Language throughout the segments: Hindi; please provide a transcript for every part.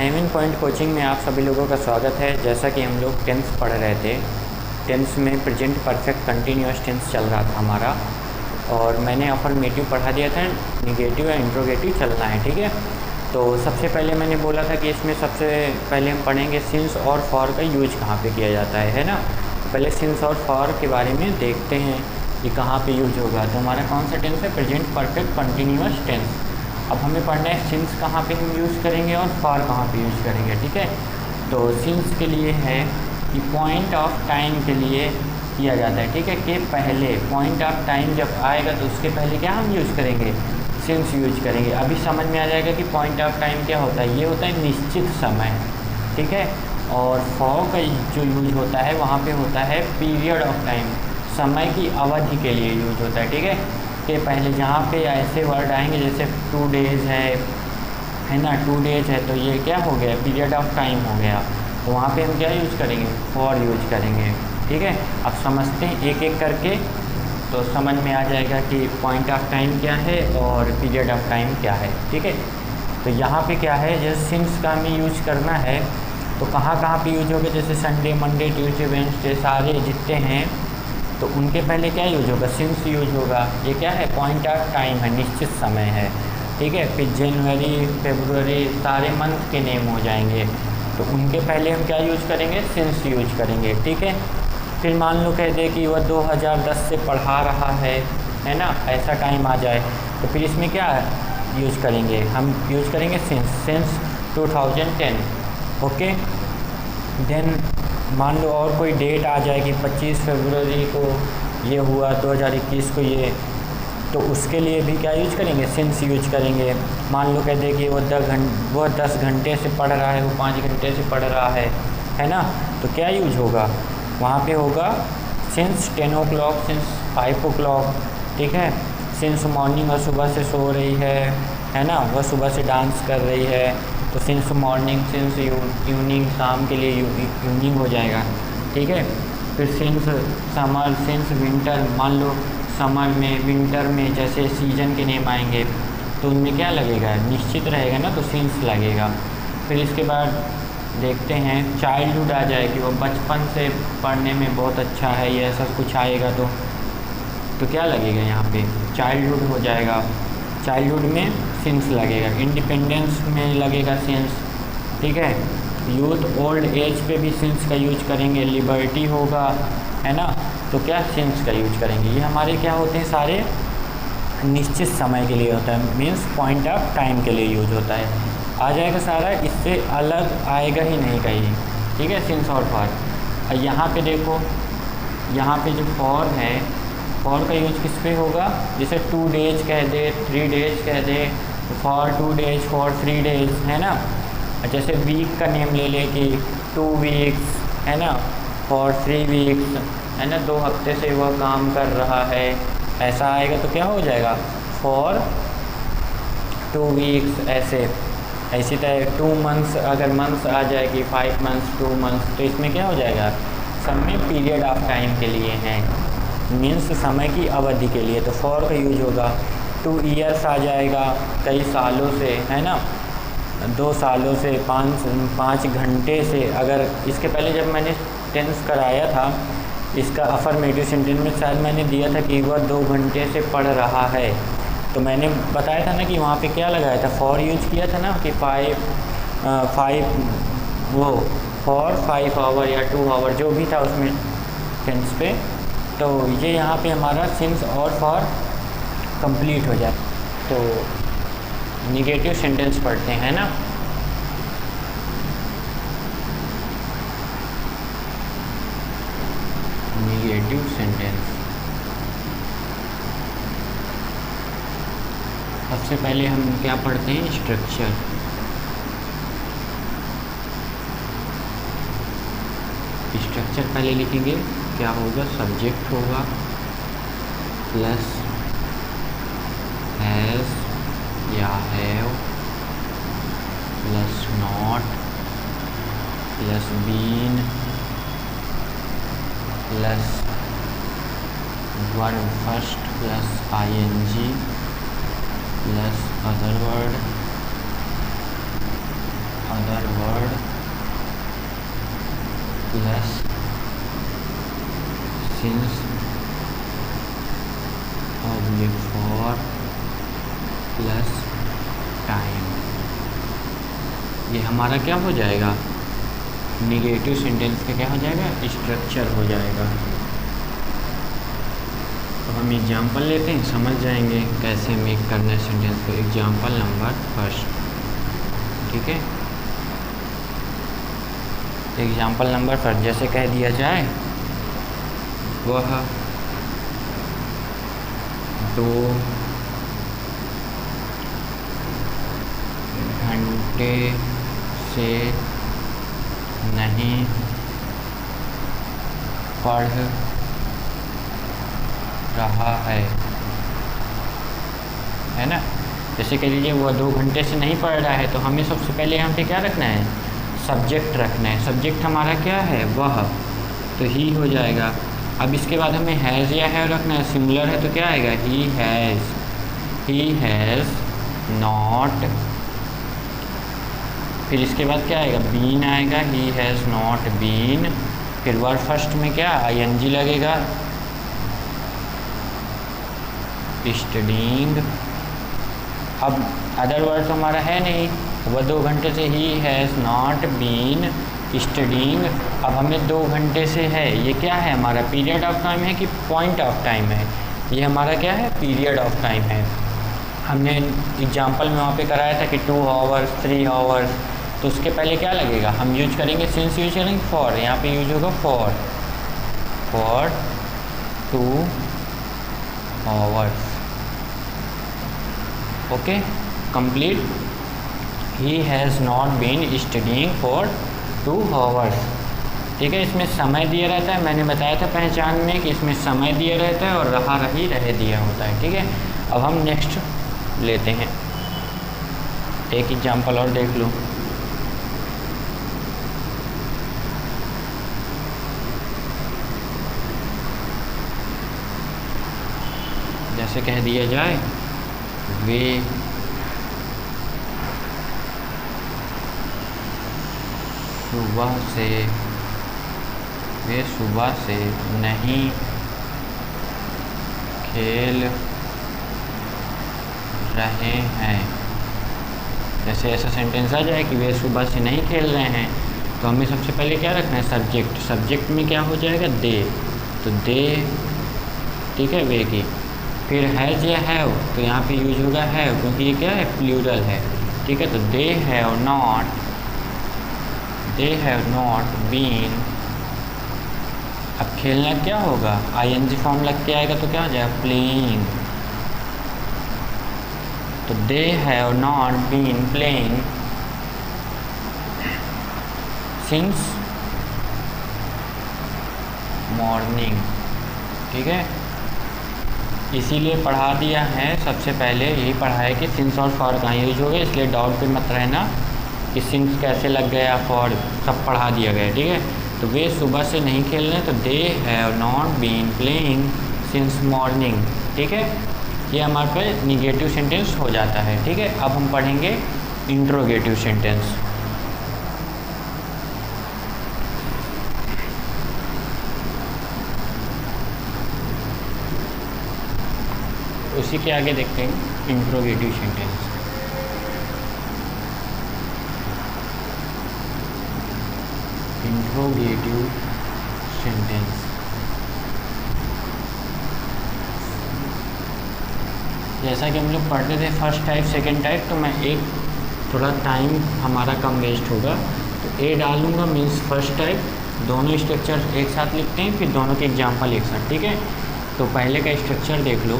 हेमिंग पॉइंट कोचिंग में आप सभी लोगों का स्वागत है। जैसा कि हम लोग टेंस पढ़ रहे थे, टेंस में प्रेजेंट परफेक्ट कंटिन्यूअस टेंस चल रहा था हमारा, और मैंने अफर्मेटिव पढ़ा दिया था, निगेटिव या इंट्रोगेटिव चलना है। ठीक है, तो सबसे पहले मैंने बोला था कि इसमें सबसे पहले हम पढ़ेंगे सिंस और फॉर का यूज कहाँ पे किया जाता है ना। पहले सिंस और फॉर के बारे में देखते हैं कि कहाँ पे यूज होगा। तो हमारा कौन सा टेंस है? Present perfect continuous tense. अब हमें पढ़ना है सिंस कहाँ पे हम यूज़ करेंगे और फॉर कहाँ पे यूज़ करेंगे। ठीक है, तो सिंस के लिए है कि पॉइंट ऑफ टाइम के लिए किया जाता है। ठीक है, कि पहले पॉइंट ऑफ टाइम जब आएगा तो उसके पहले क्या हम यूज़ करेंगे? सिंस यूज करेंगे। अभी समझ में आ जाएगा कि पॉइंट ऑफ टाइम क्या होता है। ये होता है निश्चित समय। ठीक है, और फॉर का जो यूज होता है वहाँ पे होता है पीरियड ऑफ टाइम, समय की अवधि के लिए यूज होता है। ठीक है, कि पहले जहाँ पे ऐसे वर्ड आएंगे जैसे 2 डेज़ है ना, 2 डेज़ है तो ये क्या हो गया? पीरियड ऑफ टाइम हो गया। तो वहाँ पे हम क्या यूज करेंगे? फॉर यूज करेंगे। ठीक है, अब समझते हैं एक एक करके, तो समझ में आ जाएगा कि पॉइंट ऑफ टाइम क्या है और पीरियड ऑफ टाइम क्या है। ठीक है, तो यहाँ पे क्या है, जैसे सिंस का हमें यूज करना है तो कहाँ कहाँ पे यूज होगा? जैसे संडे, मंडे, ट्यूसडे, वेडनेसडे सारे जितने हैं तो उनके पहले क्या यूज होगा? सिंस यूज होगा। ये क्या है? पॉइंट ऑफ टाइम है, निश्चित समय है। ठीक है, फिर जनवरी, फरवरी सारे मंथ के नेम हो जाएंगे तो उनके पहले हम क्या यूज करेंगे? सिंस यूज करेंगे। ठीक है, फिर मान लो कह दे कि वह 2010 से पढ़ा रहा है ना, ऐसा टाइम आ जाए तो फिर इसमें क्या यूज करेंगे? हम यूज करेंगे सिंस 2010। ओके, देन मान लो और कोई डेट आ जाए कि 25 फरवरी को ये हुआ, 2021 को ये, तो उसके लिए भी क्या यूज करेंगे? सिंस यूज करेंगे। मान लो कह दे कि वो 10 घंटे से पढ़ रहा है, वो 5 घंटे से पढ़ रहा है ना, तो क्या यूज होगा? वहाँ पे होगा सिंस 10 o'clock, सिंस 5 o'clock। ठीक है, सिंस मॉर्निंग, वह सुबह से सो रही है ना, वह सुबह से डांस कर रही है तो सिंस मॉर्निंग, सिंस इवनिंग, शाम के लिए इवनिंग हो जाएगा। ठीक है, फिर सिंस समर, सिंस विंटर, मान लो समर में, विंटर में जैसे सीजन के नेम आएंगे तो उनमें क्या लगेगा? निश्चित रहेगा ना, तो सिंस लगेगा। फिर इसके बाद देखते हैं चाइल्डहुड आ जाए कि वो बचपन से पढ़ने में बहुत अच्छा है, ये ऐसा कुछ आएगा तो क्या लगेगा? यहाँ पे चाइल्डहुड हो जाएगा, चाइल्डहुड में सिंस लगेगा। इंडिपेंडेंस में लगेगा सिंस। ठीक है, यूथ ओल्ड एज पे भी सिंस का यूज करेंगे। लिबर्टी होगा, है ना, तो क्या सिंस का यूज करेंगे। ये हमारे क्या होते हैं? सारे निश्चित समय के लिए होता है, मीन्स पॉइंट ऑफ टाइम के लिए यूज होता है। आ जाएगा सारा, इससे अलग आएगा ही नहीं कहीं। ठीक है, सिंस और फॉर। यहाँ पे देखो, यहाँ पे जो फॉर है, फॉर का यूज किस पे होगा? जैसे 2 डेज कह दे, 3 डेज कह दे, फॉर 2 डेज, फॉर 3 डेज, है ना। जैसे वीक का नेम ले ले कि 2 वीक्स, है ना, फॉर 3 वीक्स, है ना, 2 हफ्ते से वह काम कर रहा है, ऐसा आएगा तो क्या हो जाएगा? For 2 weeks. ऐसी तरह 2 मंथ्स, अगर मंथ्स आ जाएगी 5 मंथ्स, 2 मंथ्स, तो इसमें क्या हो जाएगा? सब में पीरियड ऑफ टाइम के लिए हैं, मीन्स समय की अवधि के लिए, तो फॉर का यूज होगा। 2 ईयर्स आ जाएगा, कई सालों से, है ना, 2 सालों से, 5 घंटे से। अगर इसके पहले जब मैंने टेंस कराया था, इसका अफर्मेटिव सेंटेंस में शायद मैंने दिया था कि वह 2 घंटे से पढ़ रहा है, तो मैंने बताया था ना कि वहाँ पे क्या लगाया था? फॉर यूज किया था ना कि 5 वो फॉर 5 आवर या 2 आवर जो भी था उसमें टेंस पे। तो ये यहाँ पे हमारा सिंस और फॉर कंप्लीट हो जाए। तो निगेटिव सेंटेंस पढ़ते हैं ना। निगेटिव सेंटेंस, सबसे पहले हम क्या पढ़ते हैं? स्ट्रक्चर। स्ट्रक्चर पहले लिखेंगे, क्या होगा? सब्जेक्ट होगा प्लस हैज़ या have plus not plus been plus verb first plus ing plus other word other word plus since oblique for plus time. ये हमारा क्या हो जाएगा, निगेटिव सेंटेंस का क्या हो जाएगा, स्ट्रक्चर हो जाएगा। तो हम एग्जाम्पल लेते हैं, समझ जाएंगे कैसे मेक करना है सेंटेंस को। एग्जाम्पल नंबर फर्स्ट, ठीक है। एग्जाम्पल नंबर फर्स्ट जैसे कह दिया जाए, वह 2 घंटे से नहीं पढ़ रहा है ना। जैसे कह लीजिए वो 2 घंटे से नहीं पढ़ रहा है, तो हमें सबसे पहले यहाँ पे क्या रखना है, सब्जेक्ट रखना है। सब्जेक्ट हमारा क्या है, वह, तो ही हो जाएगा। अब इसके बाद हमें हैज़ या है रखना है, सिंगुलर है तो क्या आएगा, ही हैज़ नॉट। फिर इसके बाद क्या आएगा, बीन आएगा, ही हैज़ नॉट बीन। फिर वर्ड फर्स्ट में क्या ing लगेगा, स्टडीइंग। अब अदर वर्ड तो हमारा है नहीं, वह 2 घंटे से, he has not been studying. अब हमें 2 घंटे से है, ये क्या है हमारा, पीरियड ऑफ टाइम है कि पॉइंट ऑफ टाइम है, ये हमारा क्या है, पीरियड ऑफ टाइम है। हमने एग्जाम्पल में वहाँ पे कराया था कि 2 आवर्स 3 आवर्स, तो उसके पहले क्या लगेगा, हम यूज करेंगे सिंस, यूज करेंगे फॉर, यहाँ पे यूज होगा for 2 hours. Okay, complete. He has not been studying for 2 hours. ठीक है, इसमें समय दिया रहता है, मैंने बताया था पहचान में कि इसमें समय दिया रहता है और रहे दिया होता है। ठीक है, अब हम नेक्स्ट लेते हैं, एक एग्जाम्पल और देख लो। जैसे कह दिया जाए, वे सुबह से नहीं खेल रहे हैं। जैसे ऐसा सेंटेंस आ जाए कि वे सुबह से नहीं खेल रहे हैं, तो हमें सबसे पहले क्या रखना है, सब्जेक्ट। सब्जेक्ट में क्या हो जाएगा, दे, तो दे, ठीक है, वे की। फिर हैज़ या हैव, तो यहाँ पे यूज होगा हैव, क्योंकि ये क्या है, प्लूरल है। ठीक है, तो दे हैव नॉट बीन। अब खेलना क्या होगा, ing फॉर्म लग के आएगा, तो क्या हो जाएगा, प्लेइंग। तो they have not been playing since morning. ठीक है, इसीलिए पढ़ा दिया है, सबसे पहले यही पढ़ा है कि सिंस और फॉर कहाँ यूज हो गया, इसलिए डाउट पे मत रहना कि सिंस कैसे लग गया, फॉर, सब पढ़ा दिया गया। ठीक है, तो वे सुबह से नहीं खेल रहे, तो they have not been playing since morning. ठीक है, ये हमारे पे निगेटिव सेंटेंस हो जाता है। ठीक है, अब हम पढ़ेंगे इंट्रोगेटिव सेंटेंस। उसी के आगे देखते हैं इंट्रोगेटिव सेंटेंस। इंट्रोगेटिव सेंटेंस जैसा कि हम लोग पढ़ते थे फर्स्ट टाइप सेकंड टाइप, तो मैं एक थोड़ा टाइम हमारा कम वेस्ट होगा, तो ए डालूंगा मीन्स फर्स्ट टाइप। दोनों स्ट्रक्चर एक साथ लिखते हैं, फिर दोनों के एग्जाम्पल एक साथ। ठीक है, तो पहले का स्ट्रक्चर देख लो,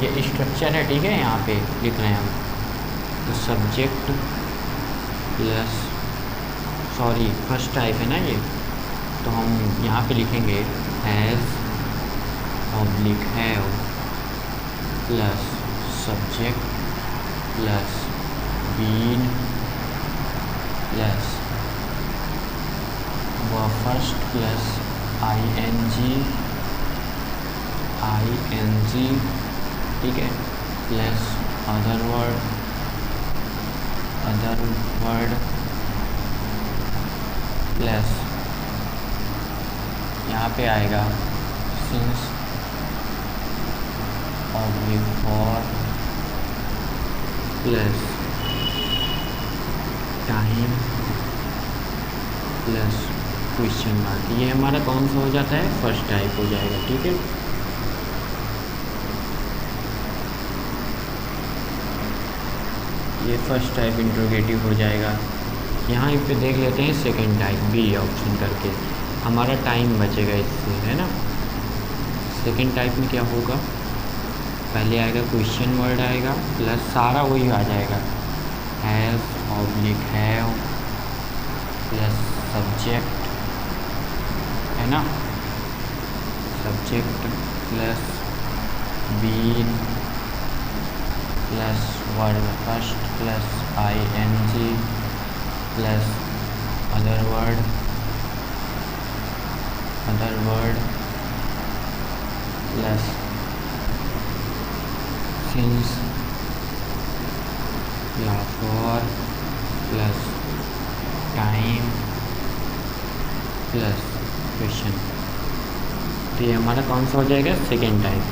ये स्ट्रक्चर है। ठीक है, यहाँ पे लिख रहे हैं हम, तो subject plus, sorry first type है ना ये, तो हम यहाँ पे लिखेंगे has oblique have plus subject plus been plus verb first plus ing, ठीक है, प्लस अदर वर्ड प्लस यहाँ पे आएगा since oblique for plus time plus question mark. ये हमारा कौन सा हो जाता है, फर्स्ट टाइप हो जाएगा। ठीक है, ये फर्स्ट टाइप इंट्रोगेटिव हो जाएगा। यहाँ पे देख लेते हैं सेकंड टाइप बी ऑप्शन करके, हमारा टाइम बचेगा इससे, है ना। सेकंड टाइप में क्या होगा, पहले आएगा क्वेश्चन वर्ड आएगा प्लस सारा वही आ जाएगा, has oblique have plus subject, है ना, subject plus been plus verb first plus ing plus other word plus since या for plus time plus question. तो ये हमारा कौन सा हो जाएगा, सेकेंड टाइप।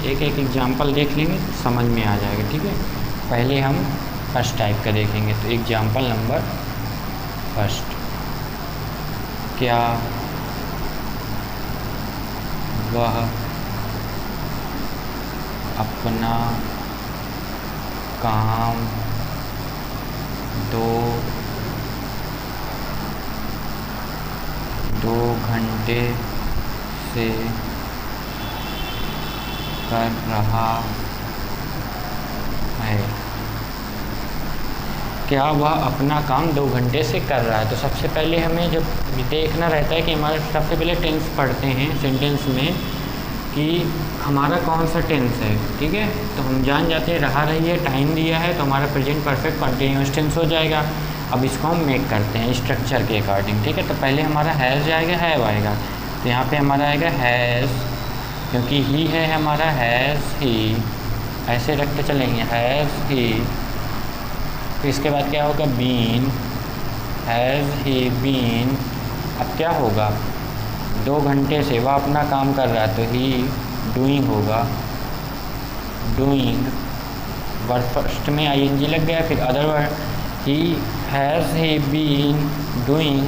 एक एक एग्जाम्पल देख लेंगे तो समझ में आ जाएगा। ठीक है, पहले हम फर्स्ट टाइप का देखेंगे। तो एग्जाम्पल नंबर फर्स्ट, क्या वह अपना काम 2 घंटे से कर रहा है। क्या वह अपना काम 2 घंटे से कर रहा है। तो सबसे पहले हमें जब देखना रहता है कि हमारे सबसे पहले टेंस पढ़ते हैं सेंटेंस में कि हमारा कौन सा टेंस है। ठीक है, तो हम जान जाते हैं रहा रही है, टाइम दिया है, तो हमारा प्रेजेंट परफेक्ट कंटिन्यूअस टेंस हो जाएगा। अब इसको हम मेक करते हैं स्ट्रक्चर के अकॉर्डिंग। ठीक है, तो पहले हमारा हैज़ आएगा, हैव आएगा, तो यहाँ पे हमारा आएगा हैज़, क्योंकि ही है हमारा, हैज़ ही, ऐसे रखते चलेंगे हैज़ ही। फिर इसके बाद क्या होगा, बीन, हैज़ ही बीन। अब क्या होगा, 2 घंटे से वह अपना काम कर रहा है, तो ही डूइंग होगा, डूइंग वर्ड फर्स्ट में ing लग गया। फिर other word, he has he been doing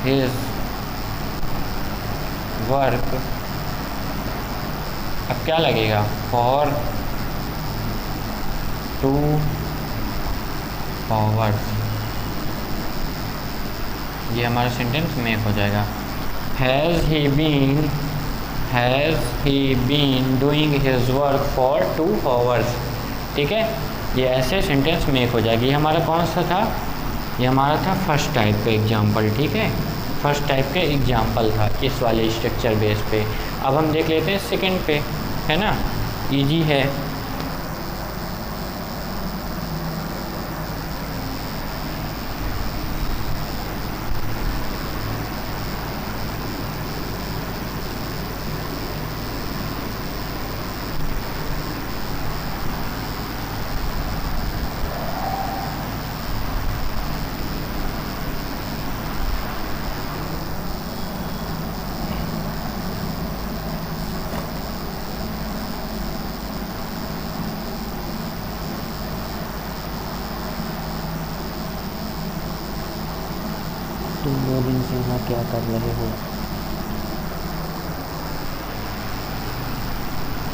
his work. अब क्या लगेगा, फॉर 2 आवर्स। ये हमारा सेंटेंस मेक हो जाएगा। Has he been doing his work for 2 hours. ठीक है, ये ऐसे सेंटेंस मेक हो जाएगी। ये हमारा कौन सा था, ये हमारा था फर्स्ट टाइप का एग्जाम्पल। ठीक है, फर्स्ट टाइप का एग्जाम्पल था इस वाले स्ट्रक्चर बेस पे। अब हम देख लेते हैं सेकंड पे, है ना, इजी है। तुम 2 दिन से यहाँ क्या कर रहे हो।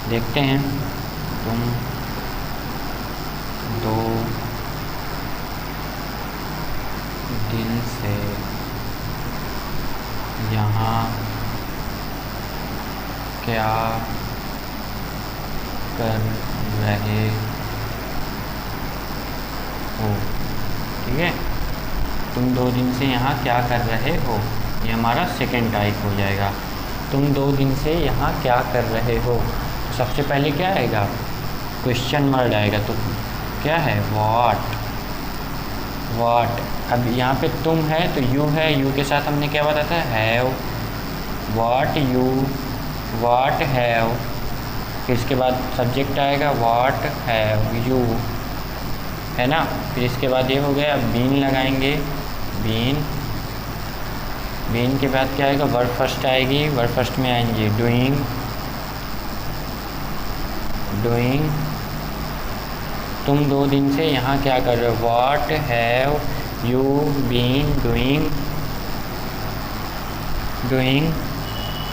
देखते हैं, तुम 2 दिन से यहाँ क्या कर रहे हो। ठीक है, तुम 2 दिन से यहाँ क्या कर रहे हो, ये हमारा सेकंड टाइप हो जाएगा। तुम 2 दिन से यहाँ क्या कर रहे हो, तो सबसे पहले क्या आएगा, क्वेश्चन वर्ड आएगा। तो क्या है, व्हाट। अब यहाँ पे तुम है तो यू है, यू के साथ हमने क्या बताया था, हैव। वाट हैव, फिर इसके बाद सब्जेक्ट आएगा वाट हैव यू, है ना। फिर इसके बाद ये हो गया, बीन लगाएंगे, बीन के बाद क्या आएगा, वर्ब फर्स्ट आएगी, वर्ब फर्स्ट में आएंगे डूइंग, तुम 2 दिन से यहाँ क्या कर रहे हो, what have you been doing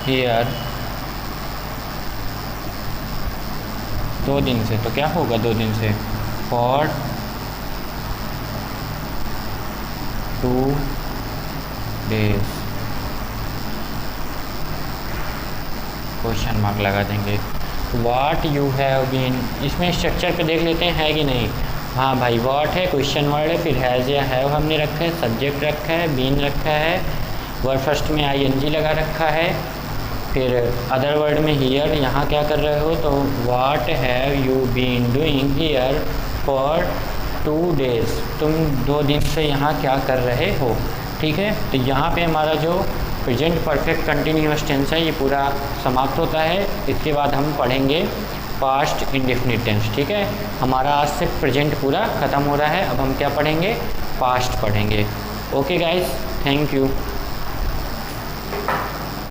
here, 2 दिन से, तो क्या होगा 2 दिन से, फॉर 2 days, क्वेश्चन मार्क लगा देंगे। वाट यू हैव बीन, इसमें स्ट्रक्चर पे देख लेते हैं है कि नहीं। हाँ भाई, वाट है, क्वेश्चन वर्ड है, फिर हैज़ या हैव हमने रखा है, सब्जेक्ट रखा है, बीन रखा है, वर्ड फर्स्ट में आईएनजी लगा रखा है, फिर अदर वर्ड में हियर, यहाँ क्या कर रहे हो, तो what have you been doing here for 2 days, तुम 2 दिन से यहाँ क्या कर रहे हो। ठीक है, तो यहाँ पे हमारा जो प्रेजेंट परफेक्ट कंटिन्यूअस टेंस है ये पूरा समाप्त होता है। इसके बाद हम पढ़ेंगे पास्ट इंडेफिनिट टेंस। ठीक है, हमारा आज से प्रेजेंट पूरा ख़त्म हो रहा है, अब हम क्या पढ़ेंगे, पास्ट पढ़ेंगे। Okay guys, thank you.